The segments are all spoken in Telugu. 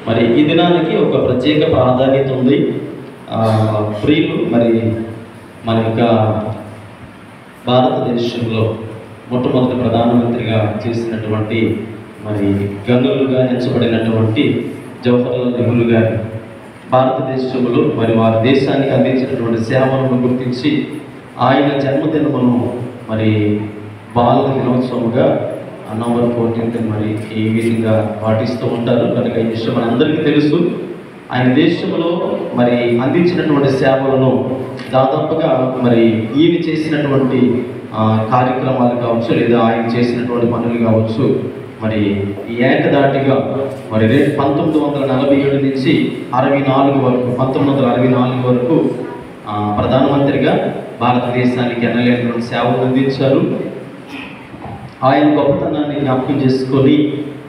మరి ఈ దినానికి ఒక ప్రత్యేక ప్రాధాన్యత ఉంది. ప్రియులు, మరి మన యొక్క భారతదేశంలో మొట్టమొదటి ప్రధానమంత్రిగా చేసినటువంటి మరి గనులుగా ఎంచబడినటువంటి జవహర్లాల్ నెహ్రూ గారు భారతదేశంలో మరి వారి దేశానికి అందించినటువంటి సేవలను గుర్తించి ఆయన జన్మదినమును మరి బాలల దినోత్సవంగా నవంబర్ 14th మరి ఈ విధంగా పాటిస్తూ ఉంటారు. కనుక ఈ విషయం మనందరికీ తెలుసు. ఆయన దేశంలో మరి అందించినటువంటి సేవలను దాదాపుగా మరి ఈయన చేసినటువంటి కార్యక్రమాలు కావచ్చు, లేదా ఆయన చేసినటువంటి పనులు కావచ్చు, మరి ఏకదాటిగా మరి 1947 నుంచి 64 వరకు 1964 వరకు ప్రధానమంత్రిగా భారతదేశానికి ఎన్నలేనటువంటి సేవలు అందించారు. ఆయన గొప్పతనాన్ని జ్ఞాపకం చేసుకొని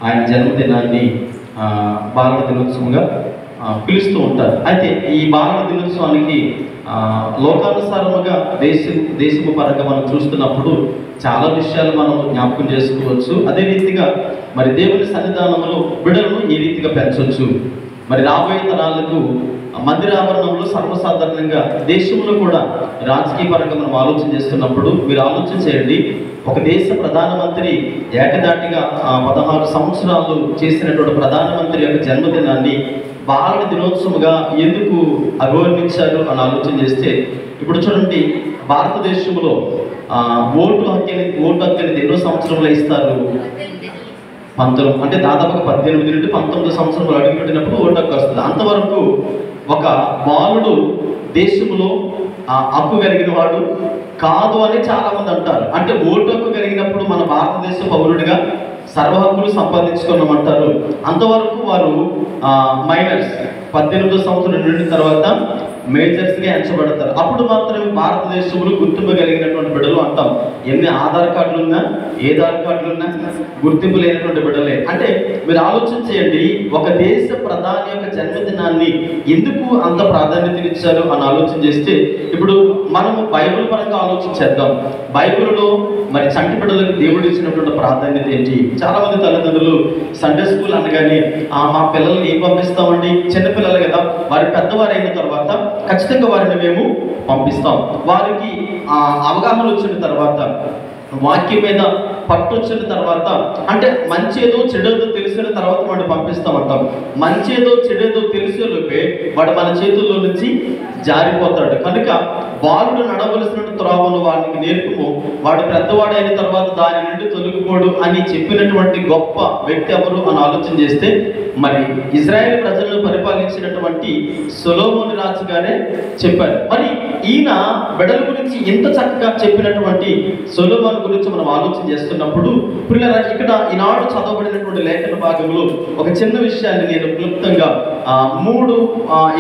ఆయన జన్మదినాన్ని బాలల దినోత్సవంగా పిలుస్తూ ఉంటారు. అయితే ఈ బాలల దినోత్సవానికి లోకానుసారముగా దేశము పరంగా మనం చూస్తున్నప్పుడు చాలా విషయాలు మనం జ్ఞాపకం చేసుకోవచ్చు. అదే రీతిగా మరి దేవుని సన్నిధానంలో బిడ్డలను ఈ రీతిగా పెంచవచ్చు. మరి రాబోయే తరాలకు మందిరావరణంలో సర్వసాధారణంగా దేశంలో కూడా రాజకీయ పరంగా మనం ఆలోచన చేస్తున్నప్పుడు మీరు ఆలోచన చేయండి. ఒక దేశ ప్రధానమంత్రి ఏకదాటిగా 16 సంవత్సరాలు చేసినటువంటి ప్రధానమంత్రి యొక్క జన్మదినాన్ని బాలల దినోత్సవంగా ఎందుకు అభివర్ణించారు అని ఆలోచన చేస్తే, ఇప్పుడు చూడండి, భారతదేశంలో ఓటు హక్కు ఎన్నో సంవత్సరంలో ఇస్తారు? 19 అంటే దాదాపుగా 18 నుండి 19 సంవత్సరంలో అడుగుపెట్టినప్పుడు ఓటు హక్కు వస్తుంది. అంతవరకు ఒక బాలుడు దేశంలో హక్కు కలిగిన వాడు కాదు అని చాలా మంది అంటారు. అంటే ఓటు హక్కు కలిగినప్పుడు మన భారతదేశ పౌరుడిగా సర్వ హక్కులు సంపాదించుకున్నామంటారు. అంతవరకు వారు మైనర్స్ 18 సంవత్సరం నిండిన తర్వాత మేజర్స్గా ఎంచబడతారు. అప్పుడు మాత్రమే భారతదేశంలో గుర్తింపు కలిగినటువంటి బిడ్డలు అంటాం. ఎన్ని ఆధార్ కార్డులు ఉన్నా, ఏ ఆధార్ కార్డులు ఉన్నా గుర్తింపు లేనటువంటి బిడ్డలే. అంటే మీరు ఆలోచన చేయండి, ఒక దేశ ప్రధాని యొక్క జన్మదినాన్ని ఎందుకు అంత ప్రాధాన్యతనిచ్చారు అని ఆలోచన చేస్తే, ఇప్పుడు మనము బైబిల్ పరంగా ఆలోచించేద్దాం. బైబిల్లో మరి చంటి బిడ్డలకు దేవుడు ఇచ్చినటువంటి ప్రాధాన్యత ఏంటి? చాలా మంది తల్లిదండ్రులు సండే స్కూల్ అనగానే మా పిల్లల్ని ఏం పంపిస్తామండి, చిన్నపిల్లలు కదా, వారి పెద్దవారు అయిన తర్వాత ఖచ్చితంగా వారిని మేము పంపిస్తాం. వారికి అవగాహన వచ్చిన తర్వాత, వాక్యం మీద పట్టు వచ్చిన తర్వాత, అంటే మంచేదో చెడేదో తెలిసిన తర్వాత వాడిని పంపిస్తామంటాం. మంచేదో చెడేదో తెలిసేలోపే వాడు మన చేతుల్లో నుంచి జారిపోతాడు. కనుక బాలుడు నడవలసిన త్రోవను వాడికి నేర్పుము, వాడు పెద్దవాడైన తర్వాత దాని నుండి తొలగిపోడు అని చెప్పినటువంటి గొప్ప వ్యక్తి ఎవరు అని ఆలోచన చేస్తే, మరి ఇజ్రాయేల్ ప్రజలను పరిపాలించినటువంటి సొలొమోను రాజు గారే చెప్పారు. మరి ఈయన బిడ్డల గురించి ఎంత చక్కగా చెప్పినటువంటి సొలొమోను గురించి మనం ఆలోచన చేస్తున్నప్పుడు, ఇక్కడ ఈనాడు చదవబడినటువంటి లేఖన భాగంలో ఒక చిన్న విషయాన్ని నేను క్లుప్తంగా 3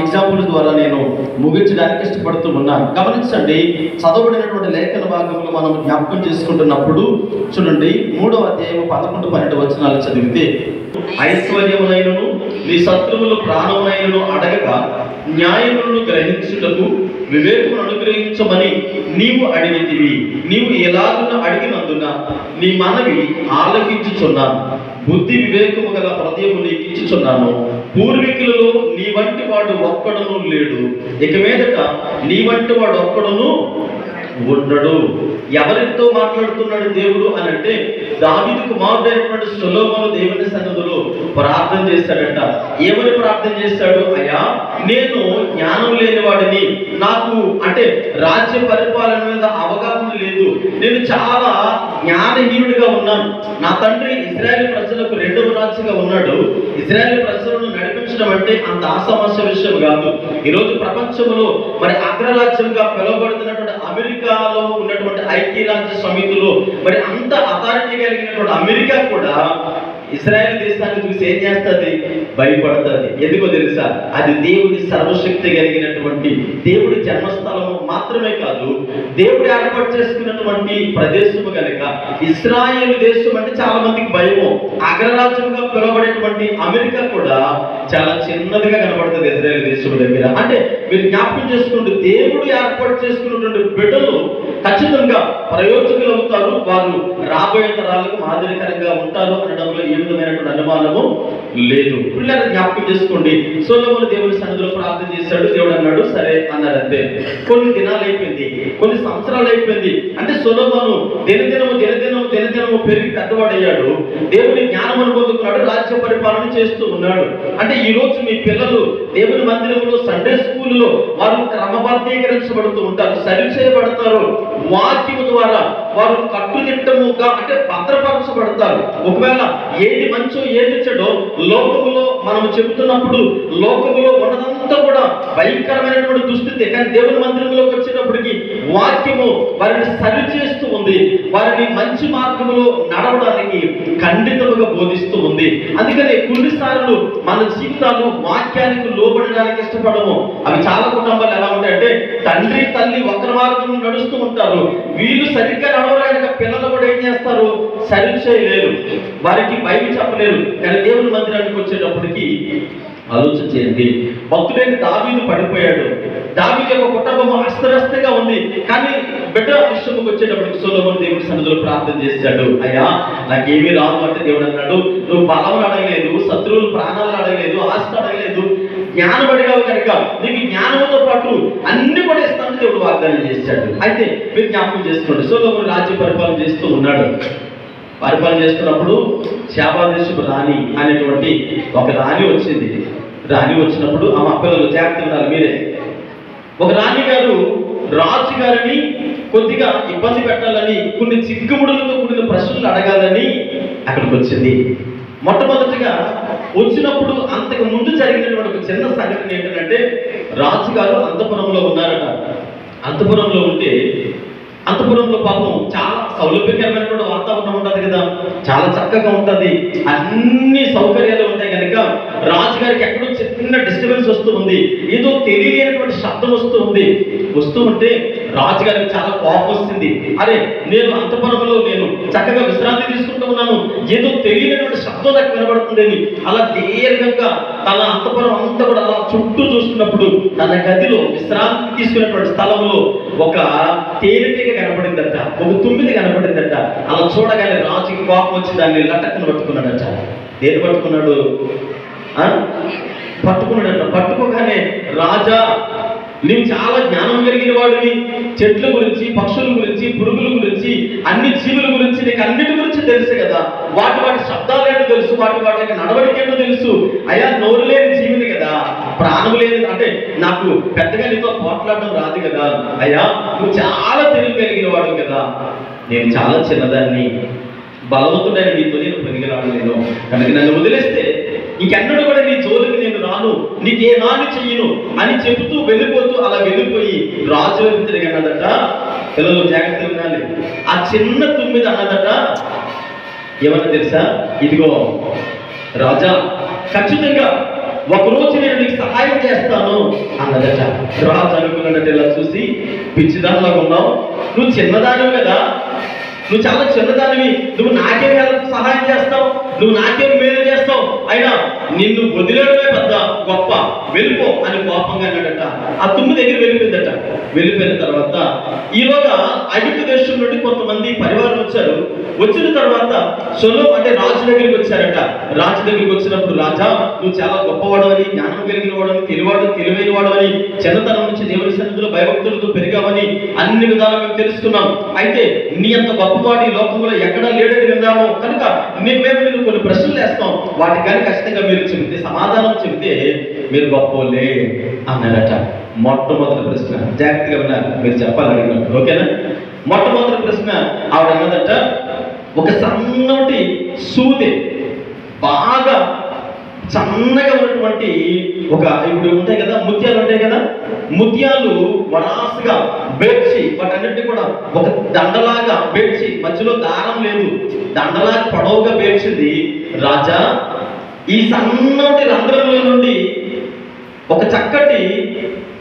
ఎగ్జాంపుల్ ద్వారా నేను ముగించడానికి ఇష్టపడుతూ ఉన్నాను. గమనించండి, చదవబడినటువంటి లేఖన భాగంలో మనం జ్ఞాపకం చేసుకుంటున్నప్పుడు చూడండి, 3వ అధ్యాయం 11-12 వచనాలు చదివితే, ఐశ్వర్యమునైనను నీ శత్రువుల ప్రాణమునైనను అడగగా న్యాయములను గ్రహించుటకు వివేకమును అనుగ్రహించమని నీవు అడిగితివి. నీవు ఎలాగున అడిగినందున నీ మనవి ఆలకించుచున్నాను. బుద్ధి వివేకము గల హృదయము నీకు ఇచ్చుచున్నాను. పూర్వీకులలో నీ వంటి వాడు ఒక్కడును లేడు, ఇక మీదట నీ వంటి వాడు ఒక్కడును ఉండడు. ఎవరితో మాట్లాడుతున్నాడు దేవుడు అని అంటే, దావీదు కుమారుడైనటువంటి సొలొమోను దేవుని సన్నిధిలో ప్రార్థన చేశాడట. ఏమని ప్రార్థన చేశాడు? అయ్యా, నేను జ్ఞానం లేని వాడిని, నాకు అంటే రాజ్య పరిపాలన మీద అవగాహన లేదు, నేను చాలా జ్ఞానహీనుడిగా ఉన్నాను. నా తండ్రి ఇశ్రాయేలు ప్రజలకు 2వ రాజుగా ఉన్నాడు. ఇశ్రాయేలు ప్రజలను నడిపించడం అంటే అంత ఆసమస్య విషయం కాదు. ఈరోజు ప్రపంచంలో మరి అగ్రరాజ్యంగా పిలువబడుతున్నటువంటి అమెరికాలో ఉన్నటువంటి ఐక్యరాజ్య సమితిలో మరి అంత అథారిటీ కలిగినటువంటి అమెరికా కూడా ఇశ్రాయేల్ దేశాన్ని చూసి ఏం చేస్తుంది? భయపడుతుంది. ఎందుకో తెలుసా? అది దేవుడి సర్వశక్తి కలిగినటువంటి దేవుడి జన్మస్థలము మాత్రమే కాదు, దేవుడు ఏర్పాటు చేసుకున్నటువంటి ప్రదేశము కనుక ఇశ్రాయేల్ దేశం అంటే చాలా మందికి భయము. అగ్రరాజ్యంగా పిలువబడేటువంటి అమెరికా కూడా చాలా చిన్నదిగా కనబడుతుంది ఇశ్రాయేల్ దేశం దగ్గర. అంటే మీరు జ్ఞాపకం చేసుకుంటూ, దేవుడు ఏర్పాటు చేసుకున్నటువంటి బిడ్డలు ఖచ్చితంగా ప్రయోజకులు అవుతారు, వారు రాబోయే తరాలకు మాదిరికరంగా ఉంటారు అనడంలో ఏ విధమైనటువంటి అనుమానము లేదు. పిల్లలు జ్ఞాపకం చేసుకోండి, సొలొమోను దేవుని సన్నిధిలో ప్రార్థన చేశాడు, దేవుడు అన్నాడు సరే అన్నాడు అంతే. కొన్ని దినాలు అయిపోయింది, కొన్ని సంవత్సరాలు అయిపోయింది. అంటే సొలొమోను దినదినము పెరిగి పెద్దవాడయ్యాడు, దేవుని జ్ఞానం పొందుకున్నాడు, రాజ్య పరిపాలన చేస్తూ ఉన్నాడు. అంటే ఈ రోజు మీ పిల్లలు దేవుని మందిరంలో సండే స్కూల్లో వారు క్రమబద్ధీకరించబడుతూ ఉంటారు, సరి చేయబడతారు. వాక్యము ద్వారా వారు కట్టుదిట్టముగా అంటే భద్రపరచబడతారు. ఒకవేళ ఏది మంచో ఏది చెడో లోకములో మనం చెబుతున్నప్పుడు లోకములో ఉన్నదంతా కూడా భయంకరమైనటువంటి దుస్థితి, కానీ దేవుని మందిరంలోకి వచ్చేటప్పటికి వాక్యము వారిని సరి చేస్తూ ఉంది, వారిని మంచి మార్గంలో నడవడానికి ఖండితముగా బోధిస్తూ ఉంది. అందుకని కొన్నిసార్లు మన జీవితాలు వాక్యానికి లోబడడానికి ఇష్టపడము. అవి చాలా కుటుంబాలు ఎలా ఉంటాయంటే తండ్రి తల్లి వక్ర మార్గంలో నడుస్తూ ఉంటారు, వీళ్ళు సరిగ్గా నడవలేక పిల్లలు కూడా ఏం చేస్తారు, సరి చేయలేరు, వారికి బైబిల్ చెప్పలేరు. కానీ దేవుని మందిరానికి వచ్చేటప్పటికి ఆలోచన చేయండి, భక్తుడైన దావీదు పడిపోయాడు, దావీదు యొక్క కుటుంబం అస్తవ్యస్తంగా ఉంది. కానీ బిడ్డ విషయంకి వచ్చేటప్పటికి సొలొమోను దేవుడి సన్నిధిలో ప్రార్థన చేశాడు, అయ్యా నాకేమీ రాదు అంటే దేవుడు అన్నాడు, నువ్వు బలం అడగలేదు, శత్రువులు ప్రాణాలను అడగలేదు, ఆస్తి అడగలేదు, జ్ఞానం అడిగావు కనుక నీకు జ్ఞానంతో పాటు అన్ని కూడా ఇస్తానని దేవుడు వాగ్దానం చేశాడు. అయితే మీరు జ్ఞాపకం చేసుకోండి, సొలొమోను రాజ్య పరిపాలన చేస్తూ ఉన్నాడు. పరిపాలన చేస్తున్నప్పుడు శాపాదేశపు రాణి అనేటువంటి ఒక రాణి వచ్చింది. రాణి వచ్చినప్పుడు ఆమె పిల్లలు జాగ్రత్త ఉండాలి మీరే. ఒక రాణి గారు రాజు గారిని కొద్దిగా ఇబ్బంది పెట్టాలని, కొన్ని చిక్కుముడులతో కూడిన ప్రశ్నలు అడగాలని అక్కడికి వచ్చింది. మొట్టమొదటిగా వచ్చినప్పుడు అంతకు ముందు జరిగినటువంటి ఒక చిన్న సంఘటన ఏంటంటే, రాజుగారు అంతఃపురంలో ఉన్నారట. అంతఃపురంలో ఉంటే అంతఃపురంలో పాపం చాలా సౌలభ్యకరమైనటువంటి వాతావరణం ఉంటుంది కదా, చాలా చక్కగా ఉంటుంది, అన్ని సౌకర్యాలు ఉంటాయి కనుక రాజుగారికి ఎక్కడో చిన్న డిస్టర్బెన్స్ వస్తూ ఉంది, ఏదో తెలియనటువంటి శబ్దం వస్తూ ఉంది. వస్తూ ఉంటే రాజుగారికి చాలా కోపం వస్తుంది. అరే నేను అంతఃపురంలో నేను చక్కగా విశ్రాంతి తీసుకుంటూ ఉన్నాను, ఏదో తెలియనటువంటి శబ్దం నాకు వినబడుతుందని అలా దీర్ఘంగా తన అంతఃపురం అంతా కూడా అలా చుట్టూ చూస్తున్నప్పుడు తన గదిలో విశ్రాంతి తీసుకున్నటువంటి స్థలంలో ఒక తేనెటీగ కనపడిందట, ఒక తుమ్మిది కనపడిందట. అలా చూడగానే రాజుకి కోపం వచ్చి దాన్ని లటక్కను పట్టుకున్నాడట. దేని పట్టుకున్నాడు? పట్టుకున్నాడట. పట్టుకోగానే రాజా నీవు చాలా జ్ఞానం కలిగిన వాడివి, చెట్ల గురించి, పక్షుల గురించి, పురుగుల గురించి, అన్ని జీవుల గురించి నీకు అన్నిటి గురించి తెలుసు కదా, వాటి శబ్దాలు ఏంటో తెలుసు, వాటి నడవడిక ఏంటో తెలుసు. అయ్యా నోరు లేని జీవిని కదా, ప్రాణం లేని అంటే నాకు పెద్దగా నీతో పోట్లాడడం రాదు కదా, అయ్యా నువ్వు చాలా తెలివి కలిగిన వాడు కదా, నేను చాలా చిన్నదాన్ని, బలవంతుడైన నీతో నేను పనికిరాడలేను, కనుక నన్ను వదిలేస్తే ఇంకెన్నడూ కూడా నీ జోలికి నేను రాను, నీకే హాని చెయ్యను అని చెబుతూ వెళ్ళిపోతూ అలా వెళ్ళిపోయి రాజు వైపు తిరిగి అన్నదట, పిల్లలు జాగ్రత్తగా వినాలి, ఆ చిన్న తుమ్మిది అన్నదట ఏమన్నా తెలుసా, ఇదిగో రాజా ఖచ్చితంగా ఒకరోజు నేను నీకు సహాయం చేస్తాను అన్నదట. రాజు అనుకున్నట్టు ఇలా చూసి, పిచ్చిదానిలాగా ఉన్నావు, నువ్వు చిన్నదానివి కదా, నువ్వు చాలా చిన్నదానివి, నువ్వు నాకేం సహాయం చేస్తావు, నువ్వు నాకేం మేలు చేస్తావు, అయినా నిన్ను వదిలేయడమే పెద్ద గొప్ప, వెళ్ళిపో అని కోపంగా అన్నాడట. ఆ తుమ్మి దగ్గర వెళ్ళిపోయిందట. వెళ్ళిపోయిన తర్వాత ఈలోగా ఐగుప్తు దేశం నుండి కొంతమంది పరివారం వచ్చారు. వచ్చిన తర్వాత సొలొమోను అంటే రాజు దగ్గరికి వచ్చారట. రాజు దగ్గరికి వచ్చినప్పుడు, రాజా నువ్వు చాలా గొప్పవాడవని, జ్ఞానం కలిగిన వాడని, తెలివైన వాడవని, చిన్నతనం నుంచి దేవుని సన్నిధిలో భయభక్తులతో పెరిగామని అన్ని విధాలు మేము తెలుసుకున్నాం. అయితే నీ అంత గొప్పవాడి లోకంలో ఎక్కడా లేడని విన్నాము కనుక మేము కొన్ని ప్రశ్నలు వేస్తాం, వాటి కానీ ఖచ్చితంగా మీరు చెబితే, సమాధానం చెబితే మీరు గొప్పలే అన్నారట. మొట్టమొదటి ప్రశ్న జాగ్రత్తగా విన్నారు, మీరు చెప్పాలనుకున్నారు, ఓకేనా? మొట్టమొదటి ప్రశ్న ఆవిడ అన్నదట, ఒక సన్నటి సూది బాగా సన్నగా ఉన్నటువంటి ఒక, ఇప్పుడు ఉంటాయి కదా ముత్యాలు ఉంటాయి కదా, ముత్యాలు వరాసుగా బేడ్చి వాటన్నిటిని కూడా ఒక దండలాగా బేడ్చి, మధ్యలో దారం లేదు, దండలాగా పొడవుగా బేడ్చింది. రాజా ఈ సన్నటి రంధ్రంలో నుండి ఒక చక్కటి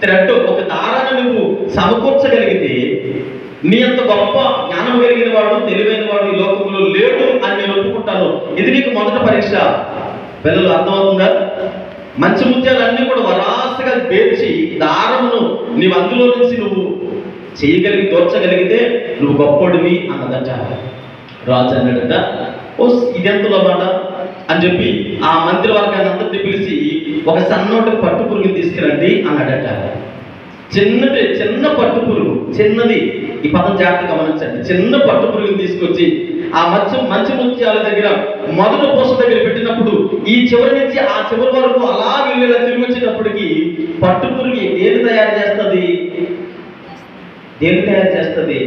థ్రెడ్, ఒక దారాన్ని నువ్వు సమకూర్చగలిగితే నీ అంత గొప్ప జ్ఞానం కలిగిన వాడు, తెలివైన వాడు ఈ లోకంలో లేడు అని నేను ఒప్పుకుంటాను. ఇది నీకు మొదటి పరీక్ష. పిల్లలు అర్థమవుతుందా? మంచి ముత్యాలన్నీ కూడా వరాసగా పేర్చి దారమును నీవు అందులో నుంచి నువ్వు చేయగలిగి తోర్చగలిగితే నువ్వు గొప్పోడివి అన్నదట. రాజు అన్నాడట, ఓ ఇదెంతలో మాట, అని చెప్పి ఆ మంత్రి వర్గాన్ని అంతటి పిలిచి ఒక సన్నోటి పట్టు పురుగుని తీసుకురండి అన్నాడట. చిన్న పట్టు పురుగు, చిన్నది, ఈ పదం జాగ్రత్తగా గమనించండి. చిన్న పట్టు పురుగుని తీసుకొచ్చి ఆ మంచి ముత్యాల దగ్గర మొదటి పూస దగ్గర పెట్టినప్పుడు ఈ చివరి నుంచి ఆ చివరి వరకు అలా వెళ్ళేలా తిరిగి వచ్చేటప్పటికి పట్టు పురుగు దేని తయారు చేస్తుంది?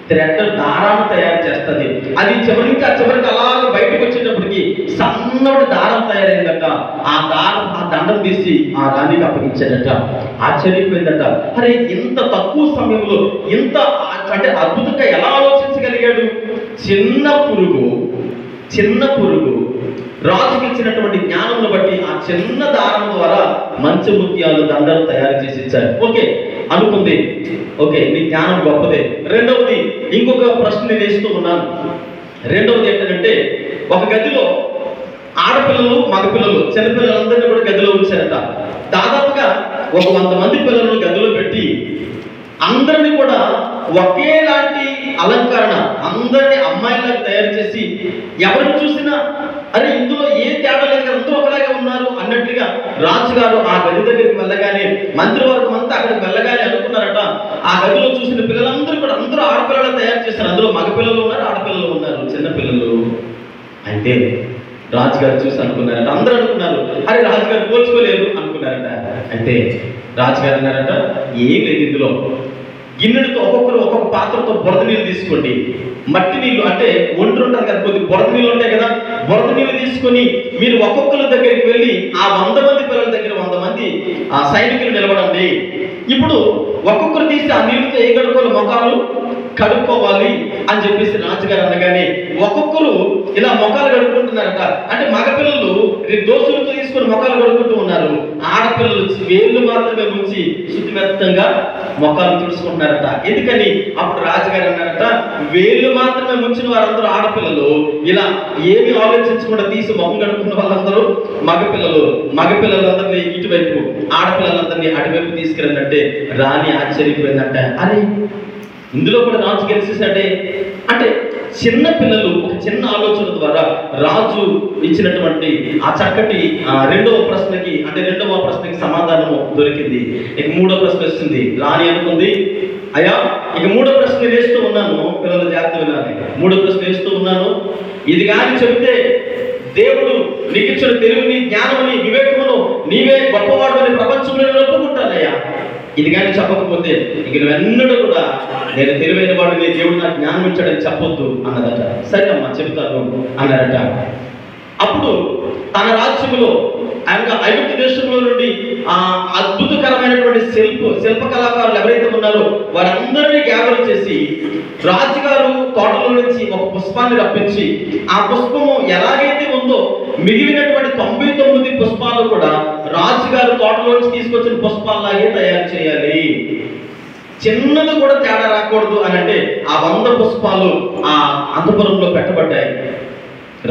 థ్రెడ్, దారాన్ని తయారు చేస్తుంది. అది చివరి నుంచి ఆ చివరికి అలా బయటకు వచ్చేటప్పటికి సన్నటి దారం తయారైందట. ఆ దండం తీసి ఆ రాణికి అప్పగించాడట. ఆశ్చర్యపోయిందట. అరే, ఇంత తక్కువ సమయంలో ఇంత అంటే అద్భుతంగా ఎలా ఆలోచించగలిగాడు? చిన్న పురుగు రాజుకి ఇచ్చినటువంటి జ్ఞానం బట్టి ఆ చిన్న దారం ద్వారా మంచి ముత్యాలు దండలు తయారు చేసి ఇచ్చారు. ఓకే అనుకుంది, ఓకే నీ జ్ఞానం గొప్పదే. రెండవది, ఇంకొక ప్రశ్న నేను వేస్తూ ఉన్నాను. రెండవది ఏంటంటే, ఒక గదిలో ఆడపిల్లలు, మగపిల్లలు, చిన్నపిల్లలందరినీ కూడా గదిలో ఉంచారట. దాదాపుగా ఒక 100 మంది పిల్లలను గదిలో పెట్టి అందరినీ కూడా ఒకేలాంటి అలంకరణ, అందరినీ అమ్మాయిలాగా తయారు చేసి ఎవరిని చూసినా అరే ఇందులో ఏ తేడా లేదు, అందరూ ఒకలాగే ఉన్నారు అన్నట్లుగా రాజుగారు ఆ గది దగ్గరికి వెళ్ళగానే, మంత్రివర్గం అంతా అక్కడికి వెళ్ళగానే అనుకున్నారట, ఆ గదిలో చూసిన పిల్లలందరూ కూడా అందరూ ఆడపిల్లలు తయారు చేస్తారు. అందులో మగపిల్లలు ఉన్నారు, ఆడపిల్లలు ఉన్నారు, చిన్నపిల్లలు. అయితే రాజుగారు చూసి అనుకున్నారట, అందరూ అనుకున్నారు అరే రాజుగారు పోల్చుకోలేరు అనుకున్నారట. అయితే రాజుగారు అన్నారట, ఏం లేదు, ఇందులో గిన్నెలతో ఒక్కొక్కరు ఒక్కొక్క పాత్రతో బురద నీళ్ళు తీసుకోండి. మట్టి నీళ్ళు అంటే ఒండ్రు ఉంటుంది కదా, కొద్ది బురద నీళ్ళు ఉంటాయి కదా, బురద నీళ్ళు తీసుకొని మీరు ఒక్కొక్కరి దగ్గరికి వెళ్ళి ఆ 100 మంది పిల్లల దగ్గర 100 మంది ఆ సైనికులు నిలబడండి. ఇప్పుడు ఒక్కొక్కరు తీసి ఆ నీళ్ళతో ఏ గడుకోవాలి, మొఖాలు కడుక్కోవాలి అని చెప్పేసి రాజుగారు అనగానే ఒక్కొక్కరు ఇలా మొఖాలు కడుక్కుంటున్నారట. అంటే మగపిల్లలు దోసులతో తీసుకొని మొఖాలు కడుక్కుంటూ ఉన్నారు, ఆడపిల్లలు వేళ్ళు మాత్రమే ముంచి శుద్ధిమెత్తంగా మొఖాలు తుడుచుకుంటున్నారట. ఎందుకని అప్పుడు రాజుగారు అన్నారట, వేళ్ళు మాత్రమే ముంచిన వారందరూ ఆడపిల్లలు, ఇలా ఏమి ఆలోచించకుండా తీసి మొహం కడుక్కున్న వాళ్ళందరూ మగపిల్లలందరినీ ఇటువైపు, ఆడపిల్లలందరినీ అటువైపు తీసుకెళ్ళినట్టే. రాణి ఆశ్చర్యపోయిందంట, అరే ఇందులో కూడా రాజు గెలిచేసాడే. అంటే చిన్న పిల్లలు ఒక చిన్న ఆలోచన ద్వారా రాజు ఇచ్చినటువంటి ఆ చక్కటి రెండవ ప్రశ్నకి సమాధానము దొరికింది. ఇక మూడో ప్రశ్న వస్తుంది. రాణి అనుకుంది, అయ్యా ఇక మూడో ప్రశ్న వేస్తూ ఉన్నాను, పిల్లలు జాగ్రత్త వినాలి. మూడో ప్రశ్న వేస్తూ ఉన్నాను, ఇది కానీ చెబితే దేవుడు నీకు ఇచ్చిన తెలివిని, జ్ఞానముని, వివేకమును, నీవే గొప్పవాడు అని ప్రపంచంలో ఒప్పుకుంటానయ్యా. ఇది కానీ చెప్పకపోతే ఇక నువ్వెన్నడూ కూడా నేను తెలివైన వాడు, నీ దేవుడు నాకు జ్ఞానం ఇచ్చాడని చెప్పొద్దు అన్నదట. సరే అమ్మా చెబుతాను అన్నారట. అప్పుడు తన రాజ్యంలో ఐగుప్తు దేశంలో నుండి అద్భుతకరమైనటువంటి శిల్ప కళాకారులు ఎవరైతే ఉన్నారో వారందరినీ గ్యాదర్ చేసి రాజుగారు తోటలో నుంచి ఒక పుష్పాన్ని రప్పించి, ఆ పుష్పము ఎలాగైతే ఉందో మిగిలినటువంటి 99 పుష్పాలు కూడా రాజుగారు తోటలో నుంచి తీసుకొచ్చిన పుష్పాలలాగే తయారు చేయాలి, చిన్నది కూడా తేడా రాకూడదు అని అంటే ఆ 100 పుష్పాలు ఆ అంతఃపురంలో పెట్టబడ్డాయి.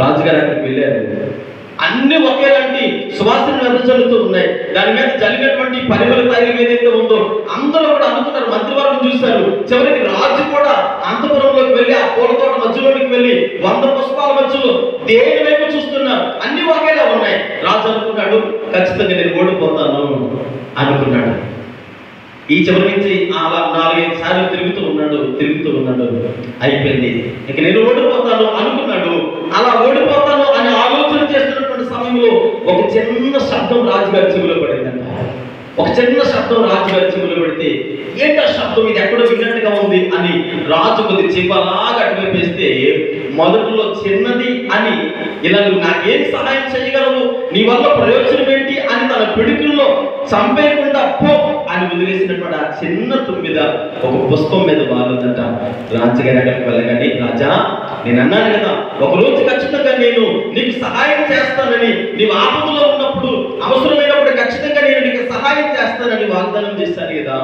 రాజుగారు అక్కడికి వెళ్ళారు. అన్ని ఒకేలాంటి సువాసన వెదజల్లుతూ ఉన్నాయి. దాని మీద జల్లినటువంటి పరిమళ తైలం ఏదైతే ఉందో అందరూ కూడా అనుకున్నారు, మంత్రివర్గం చూశారు. చివరికి రాజు కూడా అంతఃపురంలోకి వెళ్ళి ఆ పూల తోట మధ్యలోకి వెళ్ళి 100 పుష్పాల మధ్యలో దేని వైపు చూస్తున్నారు, అన్ని ఒకేలా ఉన్నాయి. రాజు అనుకున్నాడు, ఖచ్చితంగా నేను ఓడిపోతాను అనుకున్నాడు. ఈ చివరి నుంచి అలా 4-5 సార్లు తిరుగుతూ ఉన్నాడు. అయిపోయింది, ఇక నేను ఓడిపోతాను అనుకున్నాడు. అలా ఓడిపోతాను అని ఆలోచన చేస్తున్నటువంటి సమయంలో ఒక చిన్న శబ్దం రాజుగారి చెవిలో పడిందంట. ఒక చిన్న శబ్దం రాజుగారి చెవిలో పడితే, ఏంటి ఆ శబ్దం, ఇది ఎక్కడో విన్నట్టుగా ఉంది అని రాజు కొద్ది చెంపలాగా అటువైపు వేస్తే, మొదట్లో చిన్నది అని, ఇలా నువ్వు నాకేం సహాయం చేయగలవు, నీ వల్ల ప్రయోజనం ఏంటి అని తన పిడుకుల్లో చంపేయకుండా పో అని వదిలేసినటువంటి ఆ చిన్న తుమ్మిద ఒక పుష్పం మీద బాగుందంట. రాజుగారి అక్కడికి వెళ్ళగానే, రాజా నేను అన్నాను కదా ఒకరోజు ఖచ్చితంగా నేను నీకు సహాయం చేస్తానని, నీవు ఆపదలో ఉన్నప్పుడు అవసరమైనప్పుడు ఖచ్చితంగా నేను నీకు సహాయం చేస్తానని వాగ్దానం చేశాను కదా,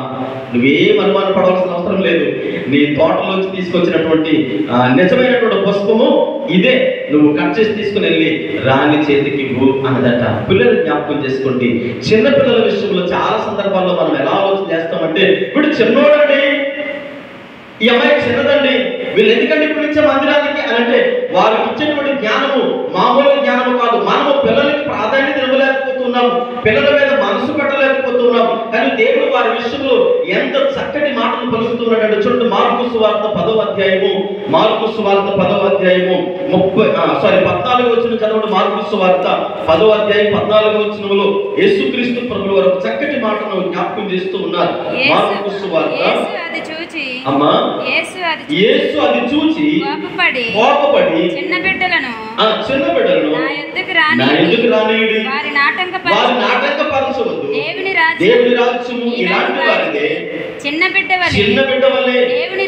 నువ్వేం అనుమానం పడవలసిన అవసరం లేదు. నీ తోటలోంచి తీసుకొచ్చినటువంటి నిజమైనటువంటి పుష్పము ఇదే, నువ్వు కట్ చేసి తీసుకుని వెళ్ళి రాణి చేతికి ఇవ్వు అన్నదట. పిల్లలు జ్ఞాపకం చేసుకోండి, చిన్న పిల్లల విషయంలో చాలా సందర్భాల్లో మనం ఎలా ఆలోచన చేస్తామంటే, ఇప్పుడు చిన్నోడండి, ఈ అమ్మాయి చిన్నదండి, వీళ్ళు ఎందుకంటే ఇప్పుడు ఇచ్చే మందిరానికి అని అంటే వారికి ఇచ్చేటువంటి జ్ఞానము మామూలు జ్ఞానము కాదు. మనము పిల్లలకి ప్రాధాన్యత ఇవ్వలేకపోతున్నాము, పిల్లల మీద మనసు పెట్టలేకపోతున్నాము. కానీ దేవుడు వారి విషయంలో ఎంత చక్కటి మాటలు పలుకుతున్నాడంటే చూడండి, మార్కు సువార్త 10వ అధ్యాయము 14వ వచనం చదవండి. మార్కు సువార్త 10వ అధ్యాయం 14వ వచనంలో యేసుక్రీస్తు ప్రభువు వారు చక్కటి మాటను జ్ఞాపకం చేస్తూ ఉన్నారు. మార్కు సువార్త అమ్మా యేసు అది చూచి కోపపడి చిన్న బిడ్డలను నా యొద్దకు రానియుడి, వారిని ఆటంకపరచవద్దు, దేవుని రాజ్యము ఇలాంటి వారిదే, చిన్న బిడ్డ వలె దేవుని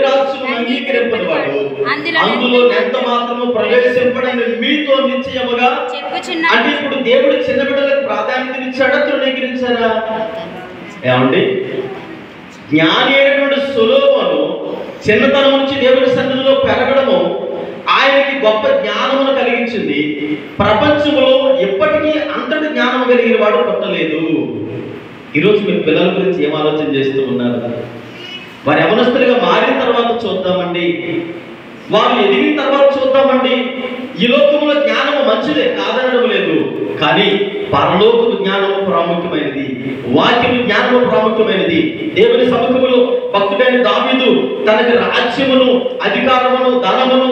రాజ్యము అంగీకరింపనివాడు అందులో ఎంత మాత్రము ప్రవేశింపడని మీతో నిశ్చయముగా చెప్పుచున్నాను. అంటే ఇప్పుడు దేవుడు చిన్న బిడ్డలకు ప్రాధాన్యత ఇచ్చాడా, తృణీకరించారా? ఏమండి, జ్ఞాని అయినటువంటి సొలొమోను చిన్నతనం నుంచి దేవుడి సన్నిధిలో పెరగడము ఆయనకి గొప్ప జ్ఞానమును కలిగించింది. ప్రపంచంలో ఎప్పటికీ అంతటి జ్ఞానం కలిగిన వాడు పుట్టలేదు. ఈరోజు మీ పిల్లల గురించి ఏం ఆలోచన చేస్తూ ఉన్నారు? వారు యవనస్తులుగా మారిన తర్వాత చూద్దామండి, వారు ఎదిగిన తర్వాత చూద్దామండి. ఈ లోకంలో జ్ఞానము మంచిదే, కాదనడం లేదు. కానీ పరలోకపు జ్ఞానము ప్రాముఖ్యమైనది, వాక్యము జ్ఞానము ప్రాముఖ్యమైనది. దేవుని సముఖములో భక్తుడైన దావీదు తనకి రాజ్యమును, అధికారమును, ధనమును,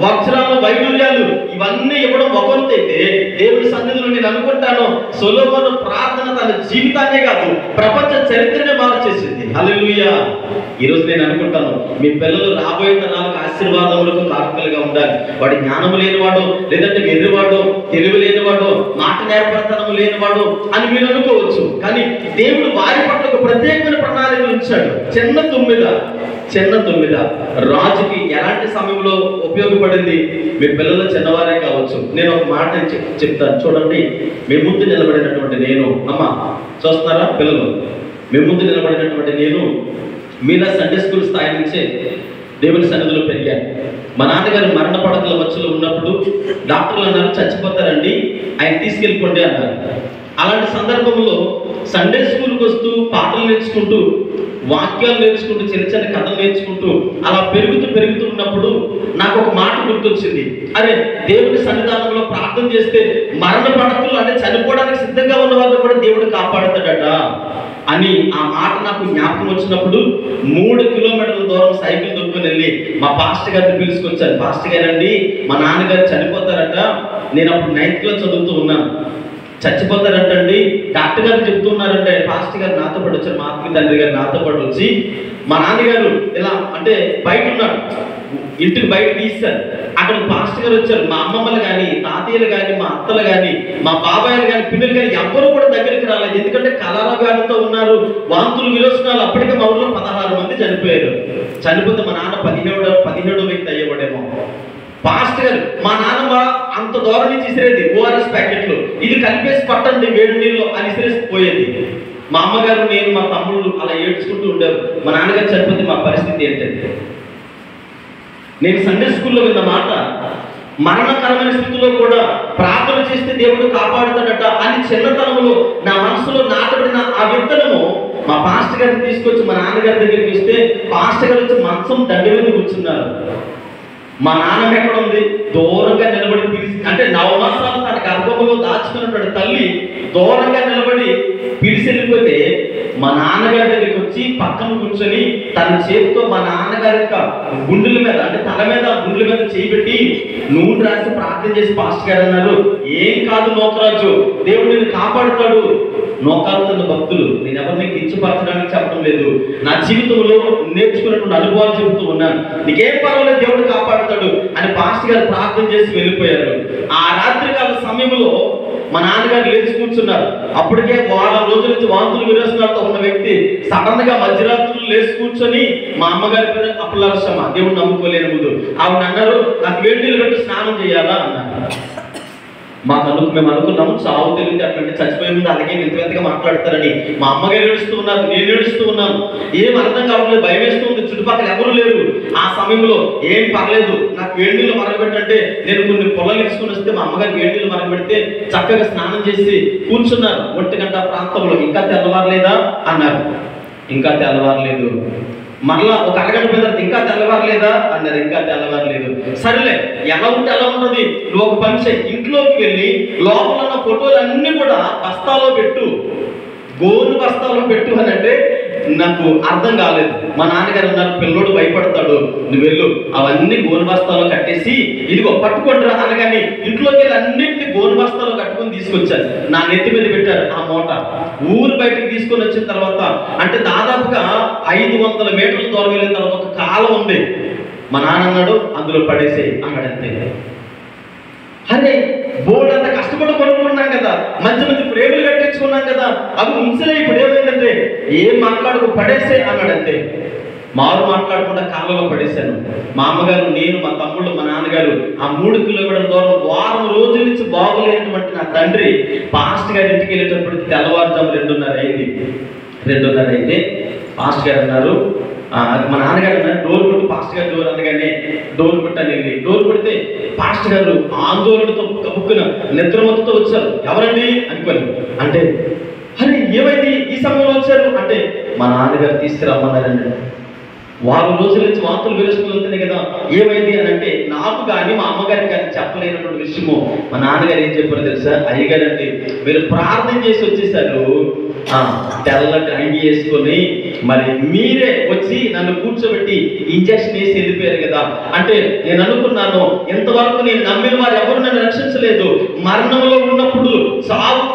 వజ్రాలు, వైడూర్యాలు ఇవన్నీ ఇవ్వడం ఒకంతైతే, దేవుడి సన్నిధిలో నేను అనుకుంటాను సొలొమోను ప్రార్థన తన జీవితాన్నే కాదు ప్రపంచ చరిత్రనే మార్చేసింది. హల్లెలూయా. ఈరోజు నేను అనుకుంటాను మీ పిల్లలు రాబోయే తరాలకు ఆశీర్వాదములకు కారకులుగా ఉండాలి. వాడి జ్ఞానము లేనివాడు, లేదంటే వెర్రివాడు, తెలివి లేనివాడు, మాట నేర్పడతనము లేనివాడు అని మీరు అనుకోవచ్చు. కానీ దేవుడు వారి పట్ల ఒక ప్రత్యేకమైన ప్రణాళిక ఉంచాడు. చిన్న తుమ్మిద రాజుకి ఎలాంటి సమయంలో ఉపయోగపడింది? మీ పిల్లలు చిన్నవారే కావచ్చు. నేను ఒక మాట చెప్తాను చూడండి. మీ ముందు నిలబడినటువంటి నేను, అమ్మ చూస్తున్నారా పిల్లలు, మీ ముందు నిలబడినటువంటి నేను మీలా సండే స్కూల్ స్థాయి నుంచే దేవుని సన్నిధిలో పెరిగాను. మా నాన్నగారు మరణ పడకల మధ్యలో ఉన్నప్పుడు డాక్టర్లు అన్నారు చచ్చిపోతారండి, ఆయన తీసుకెళ్ళిపోండి అన్నారు. అలాంటి సందర్భంలో సండే స్కూల్కి వస్తూ పాటలు నేర్చుకుంటూ, వాక్యాలు నేర్చుకుంటూ, చిన్న చిన్న కథలు నేర్చుకుంటూ అలా పెరుగుతూ ఉన్నప్పుడు నాకు ఒక మాట గుర్తొచ్చింది. అరే, దేవుడి సన్నిధానంలో ప్రార్థన చేస్తే మరణ పడకలు అంటే చనిపోవడానికి సిద్ధంగా ఉన్న వాళ్ళు కూడా దేవుడు కాపాడుతాడట అని ఆ మాట నాకు జ్ఞాపకం వచ్చినప్పుడు 3 కిలోమీటర్ల దూరం సైకిల్ దొక్కుని వెళ్ళి మా పాస్టర్ గారిని పిలుచుకొచ్చాను. పాస్టర్ గారండి, మా నాన్నగారు చనిపోతారట, నేను అప్పుడు 9th క్లాస్ చదువుతూ ఉన్నాను, చచ్చిపోతారంటండి, డాక్టర్ గారు చెప్తున్నారంటే. పాస్టర్ గారు నాతో పాటు వచ్చారు, మా ఆత్మీయ తండ్రి గారు నాతో పాటు వచ్చి మా నాన్నగారు ఇలా అంటే బయట ఉన్నాడు, ఇంటికి బయట తీస్తారు. అక్కడ పాస్టర్ గారు వచ్చారు. మా అమ్మమ్మలు కానీ, తాతయ్యలు కానీ, మా అత్తలు కానీ, మా బాబాయిలు కానీ, పిల్లలు కానీ ఎవ్వరూ కూడా దగ్గరికి రాలేదు. ఎందుకంటే కలరా వ్యాధితో ఉన్నారు, వాంతులు విరోచనాలు. అప్పటికే మా ఊళ్ళో 16 మంది చనిపోయారు. చనిపోతే మా నాన్న 17వ వ్యక్తి అయ్యేవాడేమో. పాస్టర్ గారు మా నాన్నమ్మ అంత దూరం నుంచి ఇసిరేది ఓఆర్ఎస్ ప్యాకెట్లు, ఇది కలిపేసి పట్టండి వేడి నీళ్ళు అని ఇసిరేసి పోయేది. మా అమ్మగారు, నేను, మా తమ్ముళ్ళు అలా ఏడ్చుకుంటూ ఉండేవారు. మా నాన్నగారు చనిపోతే మా పరిస్థితి ఏంటంటే, నేను సండే స్కూల్లో విన్న మాట, మరణకరమైన స్థితిలో కూడా ప్రార్థన చేస్తే దేవుడు కాపాడుతాడట అని చిన్నతనంలో నా మనసులో నాటబడిన ఆ విత్తనము మా పాస్టర్ గారిని తీసుకొచ్చి మా నాన్నగారి దగ్గరికి ఇస్తే పాస్టర్ గారు వచ్చి మంచం దండ మీద కూర్చున్నారు. మా నాన్నమ్మ ఎక్కడ ఉంది? దూరంగా నిలబడి పిలిచి, అంటే 9 మాసాలు తన గర్భంలో దాచుకున్నటువంటి తల్లి దూరంగా నిలబడి పిలిచి వెళ్ళిపోతే మా నాన్నగారి దగ్గరికి వచ్చి పక్కన కూర్చొని తన చేతితో మా నాన్నగారి యొక్క గుండెల మీద, అంటే తల మీద, గుండెల మీద చేయిబెట్టి నూనె రాసి ప్రార్థన చేసి పాస్టర్ గారు అన్నారు, ఏం కాదు నోకరాజు, దేవుడు నిన్ను కాపాడుతాడు. నోకాలుతున్న భక్తులు, నేను ఎవరిని కించపరచడానికి చెప్పడం లేదు, నా జీవితంలో నేర్చుకున్నటువంటి అనుభవాలు చెబుతూ ఉన్నాను. నీకేం పర్వాలేదు, దేవుడు కాపాడుతాడు అని పాస్టర్ గారు ప్రార్థన చేసి వెళ్ళిపోయారు. ఆ రాత్రికాల సమయంలో మా నాన్నగారు లేచి కూర్చున్నారు. అప్పటికే 1 రోజుల నుంచి వాంతులు విరోచనాలతో ఉన్న వ్యక్తి సడన్ గా మధ్యరాత్రులు లేచి కూర్చొని మా అమ్మగారి పేరు అప్పలరసమ్మ, దేవుడు నమ్ముకోలేని ముందు ఆవిడ అన్నారు, నాకు వేడి నీళ్ళు పెట్టి స్నానం చేయాలా అన్నారు. మేము అనుకున్నాము చావు తెలియదు అట్లాంటి చచ్చిపోయే ముందు అలాగే వింతగా మాట్లాడతారని. మా అమ్మగారు ఏడుస్తూ ఉన్నారు, నేను ఏడుస్తూ ఉన్నాను. ఏం అర్థం కావట్లేదు, భయం వేస్తూ ఉంది. చుట్టుపక్కల ఎవరు లేరు. ఆ సమయంలో ఏం పర్లేదు, నాకు వేడి నీళ్ళు మరగబెట్టంటే నేను కొన్ని పొలాలు తీసుకుని వస్తే మా అమ్మగారికి వేడి నీళ్ళు మరగబెడితే చక్కగా స్నానం చేసి కూర్చున్నారు. 1 గంట ప్రాంతంలో. ఇంకా తెల్లవారలేదా అన్నారు. ఇంకా తెల్లవారలేదు. మరలా ఒక అరగంట మీద ఇంకా తెల్లవారలేదా అన్నారు. ఇంకా తెల్లవారలేదు. సరేలే, ఎలా ఉంటే ఎలా ఉంటుంది, నువ్వు ఒక పని చేయి, ఇంట్లోకి వెళ్ళి లోపల ఉన్న ఫోటోలు అన్నీ కూడా బస్తాలో పెట్టు, గోను బస్తాలో పెట్టు అని అంటే నాకు అర్థం కాలేదు. మా నాన్నగారు అన్నారు, పిల్లోడు భయపడతాడు, నువ్వు వెళ్ళు, అవన్నీ గోను బస్తాలో కట్టేసి ఇదిగో పట్టుకుంటారా అనగానే ఇంట్లోకి వెళ్ళి అన్నింటినీ గోను బస్తాలో కట్టుకొని తీసుకొచ్చారు. నా నెత్తి మీద పెట్టారు ఆ మూట. ఊరు బయటకు తీసుకొని వచ్చిన తర్వాత అంటే దాదాపుగా 500 మీటర్ల దూరం వెళ్ళిన తర్వాత ఒక కాలం ఉంది. మా నాన్న అన్నాడు, అందులో పడేసే అన్నాడు. అంతే. అరే, బోర్డు అంతా కష్టపడి కొనుక్కున్నాం కదా, మంచి మంచి ప్రేమలు కట్టించుకున్నాం కదా, అవి ఉంచలే. ఇప్పుడు ఏమైందంటే ఏం మాట్లాడుకు పడేసే అన్నాడు. అంతే. మారు మాట్లాడకుండా కాలంలో పడేశాను. మా అమ్మగారు, నేను, మా తమ్ముళ్ళు, మా నాన్నగారు ఆ 3 కిలోమీటర్ల దూరం వారం రోజుల నుంచి బాగోలేనటువంటి నా తండ్రి పాస్టర్ గారి ఇంటికి వెళ్ళేటప్పటికి తెల్లవారుజాము 2:30 అయింది. 2:30 అయితే పాస్టర్ గారు అన్నారు, మా నాన్నగారు అన్నారు, డోర్ కొట్టు పాస్టర్ గారు. డోర్ అనగానే డోర్ కొట్టాను. వెళ్ళి డోర్ కొడితే పాస్టర్ గారు ఆందోళనతో కబుక్కున నిద్రమత్తుతో వచ్చారు. ఎవరండి అనుకోని అంటే, అరే ఏమైంది ఈ సమయంలో వచ్చారు అంటే, మా నాన్నగారు తీసుకురమ్మన్నారండి. వారం రోజుల నుంచి వార్తలు వేసుకుని వెళ్తున్నాయి కదా, ఏమైంది అని అంటే నాకు కానీ మా అమ్మగారికి కానీ చెప్పలేనటువంటి విషయము మా నాన్నగారు ఏం చెప్పారు తెలుసా? అయ్యగారు అంటే, మీరు ప్రార్థన చేసి వచ్చేసారు, తెల్లటి అంగి వేసుకొని మరి మీరే వచ్చి నన్ను కూర్చోబెట్టి ఇంజక్షన్ వేసి వెళ్ళిపోయారు కదా అంటే, నేను అనుకున్నాను ఇంతవరకు నేను నమ్మిన వారు ఎవరు నన్ను రక్షించలేదు. మరణంలో ఉన్నప్పుడు చావుకు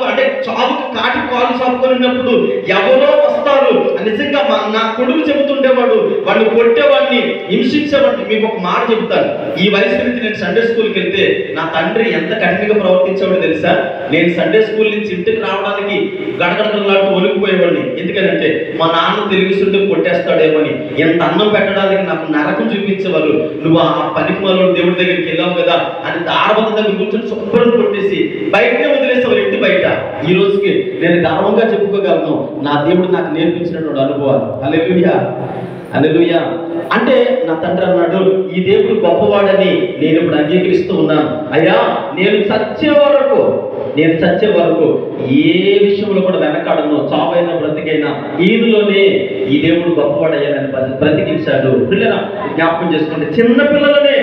కాటి పాలు చాపుకొని ఉన్నప్పుడు ఎవరో వస్తారు. నిజంగా నా కొడుకు చెబుతుండేవాడు, వాడిని కొట్టేవాడిని, హింసించేవాడిని. మీకు ఒక మాట చెబుతాను, ఈ వయసు నుంచి నేను సండే స్కూల్కి వెళ్తే నా తండ్రి ఎంత కఠినంగా ప్రవర్తించేవాడు తెలుసా? నేను సండే స్కూల్ నుంచి ఇంటికి రావడానికి గడగడలాంటి ఒలిగిపోయేవాడిని. ఎందుకంటే మా నాన్న తెలివిస్తుంటే కొట్టేస్తాడేమని. ఎంత అన్నం పెట్టడానికి నాకు నరకం చూపించేవారు. నువ్వు ఆ పనికి మనలో దేవుడి దగ్గరికి వెళ్ళావు కదా అని దారబంధ దగ్గర కూర్చొని శుభ్రం కొట్టేసి బయటనే వదిలేసేవారు, ఇంటి బయట. ఈ రోజుకి నేను గర్వంగా చెప్పుకోగలను, నా దేవుడు నాకు నేర్పించినటువంటి అనుభవాలు. హల్లెలూయా, హల్లెలూయా. అంటే నా తండ్రి అన్నాడు, ఈ దేవుడు గొప్పవాడని నేను ఇప్పుడు అంగీకరిస్తూ ఉన్నాను. అయ్యా, నేను చచ్చే వరకు ఏ విషయంలో కూడా వెనకాడను, చావైనా బ్రతికైనా ఈయనలోనే ఈ దేవుడు గొప్పవాడయ్యానని బ్రతికించాడు. పిల్లల జ్ఞాపకం చేసుకోండి, చిన్న పిల్లలనే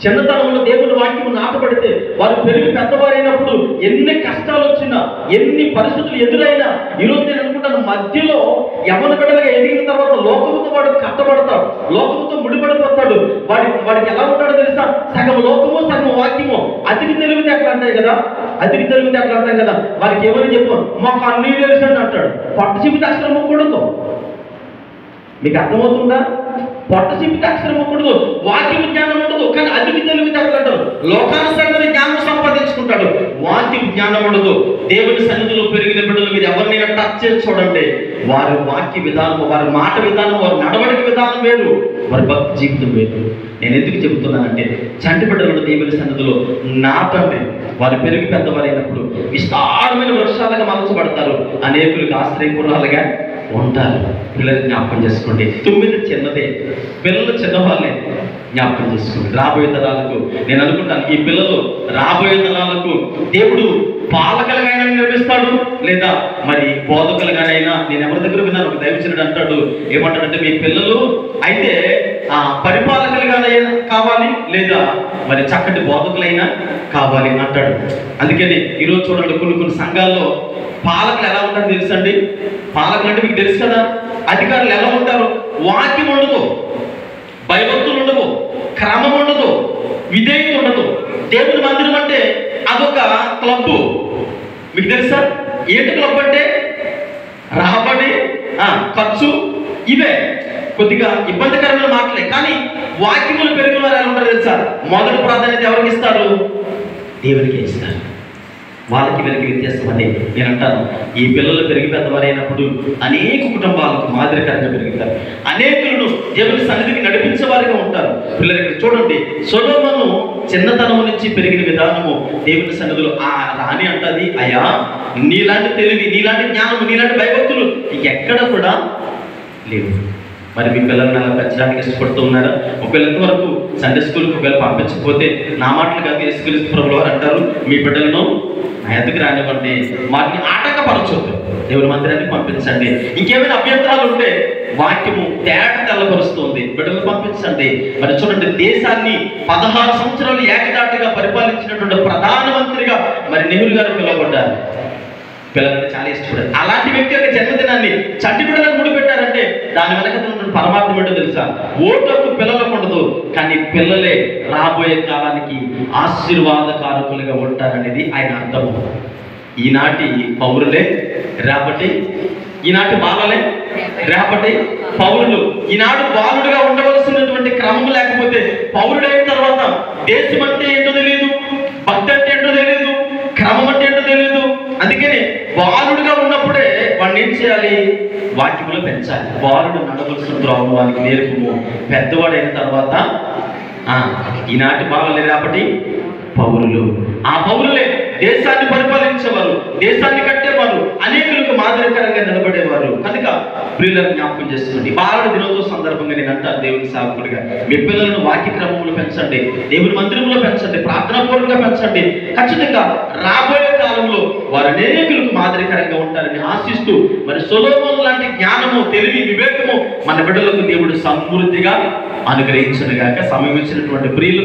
చిన్నతనంలో దేవుని వాక్యం నాటబడితే వారు పెరిగి పెద్దవారైనప్పుడు ఎన్ని కష్టాలు వచ్చినా, ఎన్ని పరిస్థితులు ఎదురైనా, ఈరోజు నేను అనుకుంటాను మధ్యలో యవ్వన బిడ్డలుగా ఎదిగిన తర్వాత లోకముతో వాడు కట్టబడతాడు, లోకముతో ముడిపడిపోతాడు. వాడికి ఎలా ఉంటాడో తెలుసా? సగం లోకము సగం వాక్యము. అతికి తెలివితే అట్లా అంటాయి కదా, అతికి తెలివితే అట్లా అంటాం కదా. వారికి ఏమని చెప్పు, మాకు అన్ని తెలుసు అని అంటాడు. పట్టు చెబితే అక్షరం కూడదు. మీకు అర్థమవుతుందా? పొట్ట చెప్తే అక్షరం ఉండదు, వాక్యం జ్ఞానం ఉండదు. కానీ అతికి తెలివితే అంటారు, లోకానుసరమైన జ్ఞానం సంపాదించుకుంటాడు, వాక్యం జ్ఞానం ఉండదు. దేవుని సన్నిధిలో పెరిగిన బిడ్డలు మీరు ఎవరినైనా టచ్ చేసి చూడండి, వారి వాక్య విధానం, వారి మాట విధానం, వారి నడవడిక విధానం వేరు, వారి భక్తి జీవితం వేరు. నేను ఎందుకు చెబుతున్నానంటే, చంటి బిడ్డలు దేవుని సన్నిధిలో నాటండి. వారు పెరిగి పెద్దవారైనప్పుడు విస్తారమైన వృక్షాలుగా మలచబడతారు, అనేకులకు ఆశ్రయపురాలుగా ఉంటారు. పిల్లలు జ్ఞాపకం చేసుకోండి. 9 చిన్నదే, పిల్లలు చిన్నవాళ్ళే. జ్ఞాపకం చేసుకోండి. రాబోయే తరాలకు నేను అనుకుంటాను, ఈ పిల్లలు రాబోయే తరాలకు దేవుడు పాలకులుగానే నిర్మిస్తాడు, లేదా మరి బోధకులుగానైనా. నేను ఎవరి దగ్గర విన్నాను, ఒక దైవజనుడు అంటాడు, ఏమంటాడంటే, మీ పిల్లలు అయితే పరిపాలకులుగానైనా కావాలి, లేదా మరి చక్కటి బోధకులైనా కావాలి అంటాడు. అందుకని ఈరోజు చూడండి, కొన్ని సంఘాల్లో పాలకులు ఎలా ఉంటారో తెలుసండి. పాలకులు అంటే మీకు తెలుసు కదా, అధికారులు ఎలా ఉంటారు? వాక్యం ఉండదు, భయభక్తులు ఉండవు, క్రమం ఉండదు, విధేయత ఉండదు. దేవుని మందిరం అంటే అదొక క్లబ్బు. మీకు తెలుసా ఏంటి క్లబ్ అంటే? రాబడి, ఖర్చు, ఇవే కొద్దిగా ఇబ్బందికరమైన మాటలే. కానీ వాక్యములు పెరిగిన వారు ఎలా ఉంటారు తెలుసా? మొదటి ప్రాధాన్యత ఎవరికి ఇస్తారు? దేవునికి ఇస్తారు. వాళ్ళకి వీళ్ళకి వ్యత్యాసం అని నేను అంటాను. ఈ పిల్లలు పెరిగి పెద్దవారైనప్పుడు అనేక కుటుంబాలకు మాదిరికరంగా పెరుగుతారు, అనేకులను దేవుని సన్నిధికి నడిపించే వారిగా ఉంటారు. పిల్లలకి చూడండి, సొలొమోను చిన్నతనం నుంచి పెరిగిన విధానము దేవుని సన్నిధిలో రాణి అంటది, అయ్యా నీలాంటి తెలివి, నీలాంటి జ్ఞానము, నీలాంటి భయభక్తులు ఎక్కడ కూడా లేవు. మరి మీ పిల్లల్ని అలా పెంచడానికి ఇష్టపడుతూ ఉన్నారా? ఒకవేళ ఎంతవరకు సండే స్కూల్కి ఒకవేళ పంపించకపోతే నా మాటలు కాదు, యేసుక్రీస్తు ప్రభువు వారు అంటారు, మీ బిడ్డలను నా ఎదుగు రానివ్వండి, వాటిని ఆటంక ఆటంకపరచొద్దు, దేవుని మందిరాన్ని పంపించండి. ఇంకేమైనా అభ్యంతరాలు ఉంటే వాక్యము తేట తెల్లపరుస్తుంది, బిడ్డలను పంపించండి. మరి చూడండి, దేశాన్ని 16 సంవత్సరాలు ఏకదాటిగా పరిపాలించినటువంటి ప్రధానమంత్రిగా మరి నెహ్రూ గారు పిలువబడ్డారు. పిల్లలంటే చాలా ఇష్టపడారు. అలాంటి వ్యక్తి యొక్క జన్మదినాన్ని చంటి బిడ్డలకు ముడిపెట్టారంటే దాని వెనక ఉన్నటువంటి పరమార్థం ఏంటో తెలుసా? ఓటకు పిల్లలకు ఉండదు, కానీ పిల్లలే రాబోయే కాలానికి ఆశీర్వాదకారకులుగా ఉంటారనేది ఆయన అర్థము. ఈనాటి పౌరులే రేపటి, ఈనాటి బాలలే రేపటి పౌరులు. ఈనాడు బాలుడుగా ఉండవలసినటువంటి క్రమం లేకపోతే పౌరుడైన తర్వాత దేశం అంటే ఏంటో తెలియదు, భక్తి అంటే ఏంటో తెలియదు, క్రమం అంటే ఏంటో తెలియదు. అందుకని బాలుడుగా ఉన్నప్పుడే వాడిని ఏం చేయాలి? వాక్యములో పెంచాలి. బాలుడు నడవలసిన ద్రోహం వానికి నేర్పుము, పెద్దవాడైన తర్వాత ఈనాటి బాలలే రేపటి పౌరులు. ఆ పౌరులే దేశాన్ని పరిపాలించేవారు, దేశాన్ని కట్టేవారు, అనేకులకు మాదిరికరంగా నిలబడేవారు. కనుక ప్రియులను జ్ఞాపకం చేస్తుంది. బాలల దినోత్సవ సందర్భంగా నేను అంటాను, దేవుని సేవకుడిగా మీ పిల్లలను వాక్య క్రమంలో పెంచండి, దేవుని మందిరంలో పెంచండి, ప్రార్థనాపూర్వకంగా పెంచండి. ఖచ్చితంగా రాబోయే కాలంలో వారు అనేకులకు మాదిరికరంగా ఉంటారని ఆశిస్తూ, మరి సొలొమోను లాంటి జ్ఞానము, తెలివి, వివేకము మన బిడ్డలకు దేవుడు సమృద్ధిగా అనుగ్రహించునుగాక. సమయం ఇచ్చినటువంటి ప్రియులు